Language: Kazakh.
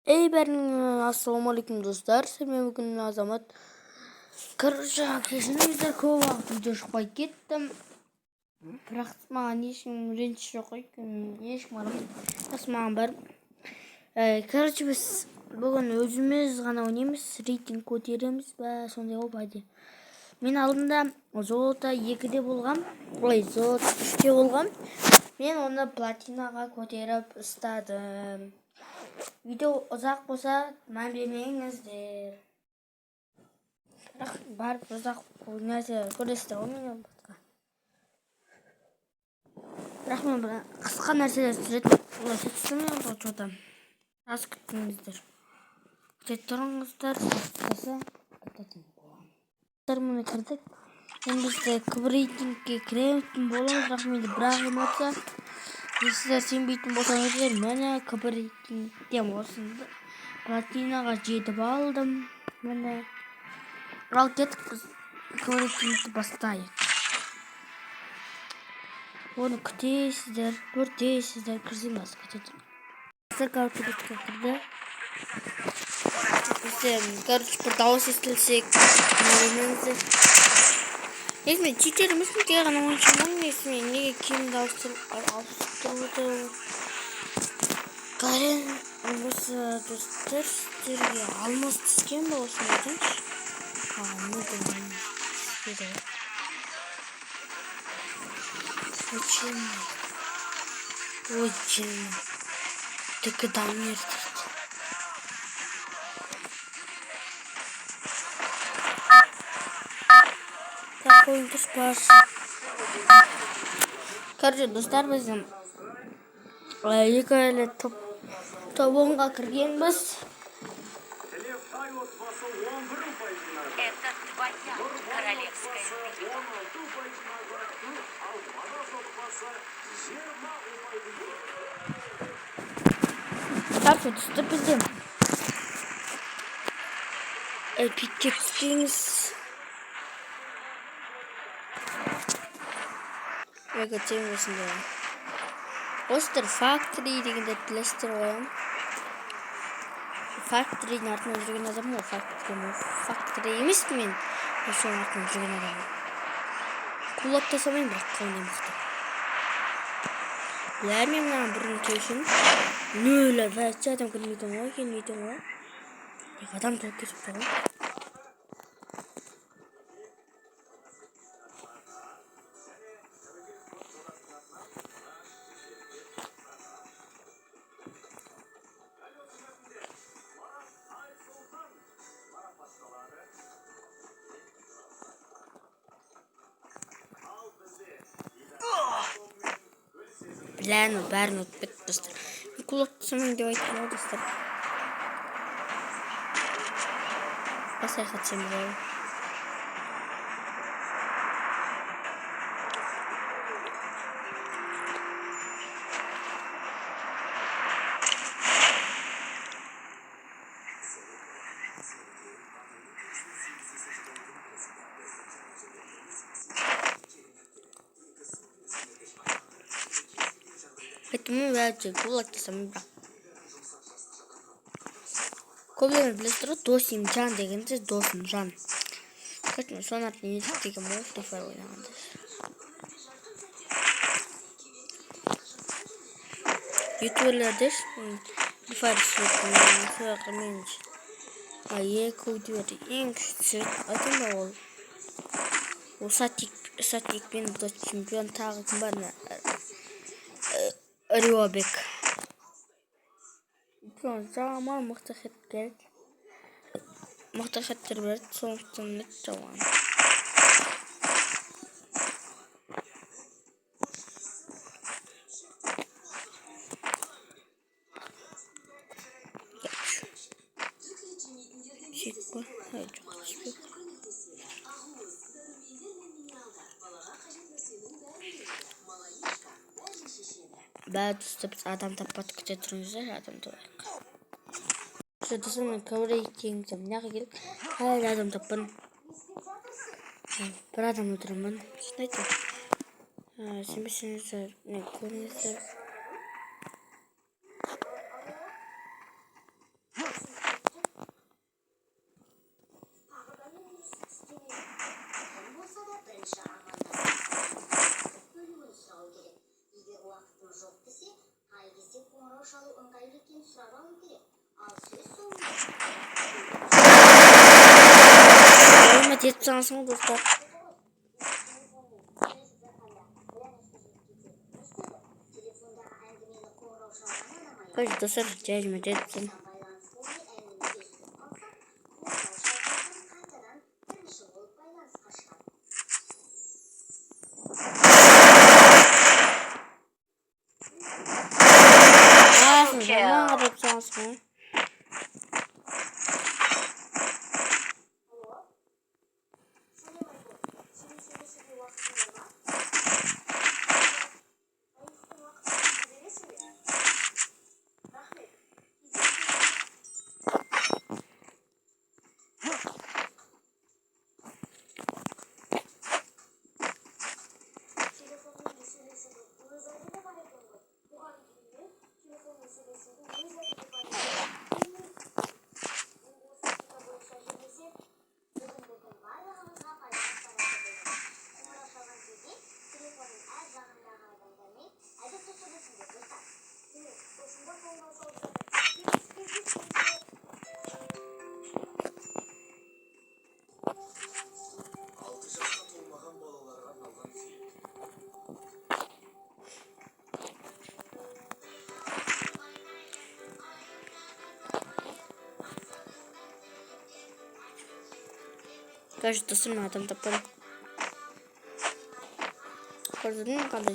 Ассалаумалейкум достар, мен бүгін Азамат. Короче, кешіріңіздер, көп уақыт видео шықпай кеттім. Бірақ маған ешкім ренжіс жоқ қой, ешкім араласпайды. Маған бар. Короче, біз бүгін өзіміз ғана ойнаймыз, рейтинг көтереміз бә, сондай ғой бәде. Мен алдында золото 2-де болғам, золото 3-де болғам. Мен оны платинаға көтеріп ұстадым. Видео ұзақ болса, мән бермеңіздер. Бірақ барып ұзақ нәрсе көресіздер ғой менен басқа. Бірақ мен қысқа нәрселер түсірмеймін ғой что-то. Аз күттіңіздер. Күте тұрыңыздар, қайтатын боламын. Міне кірдік. Мен бізде рейтингке кіремін боламыз, бірақ менде бірақ эмоция. Сіздер сенбейтін болсаңыздар, міне рейтингтен осында платинаға жетіп алдым. Міне. Ал кеттік біз рейтингті бастайық. Оны күтесіздер, көртесіздер, кірсеңіз күтетін. Короче, кірді. Бізде, бір дауыс естілсек, көрмеңіздер. Мен читер емеспін, тек ғана ойыншымын, неге кем дауыстырып тұрды. Карен осы достар сіздерге алмас түскен бе осыны айтыңызшы? Очень ты когда умерти. Какой ты спас? Короче, достар біздің екі әлі топ-10-ға кіргенбіз. Это твоя королевская битва. Короче, достар бізден эпикке түскеніз. Ego темесінде. Остер Factory дегенде білесіздер ғой. Factory'дің артынан жүрген адам ғой. Factory емес мен. Соның артынан жүрген адам. Құлап тасамайын, бірақ қауындай мықты. Біләрмен маған бұрын кешін. Нөл әдвәтші адам келмейтін ғой. Адам толып кетіпті ғой. Біләні бәрін өтіп кетті достар. Мен құлақты самайын деп айтқан ғой достар. Басай қатсем болады. Поэтому я кулаки сами брал. Көбілер білестір, досым жан дегенде досым жан. Көтім, соны артын етіктегі мол файл ойнағанды. Ютуберлердер файл сөйттің менш. Екі өтуеді ең күшті айтын ба ол. Ол сатикпен бұда чемпион тағы кім барына. Риобек. Жаман мықты хет керек. Мықты хеттер берді, соңықтан нет жаман. Шек бар? Жоқ, шек. Бәді үстіп адам таппады күте тұрыңыздар, адам таппайық. Сөйтісі мен рейтингтен неға келіп, әлі адам таппын. Бір адам отырмын. Шын айтым. Сенбесеңіздер, не көріңіздер. Кетіп салсың достар. Короче, достар, жайыма жетіпсін. Zaman arap salsın. Кажется, сама adam taparım. Gördün mü kadar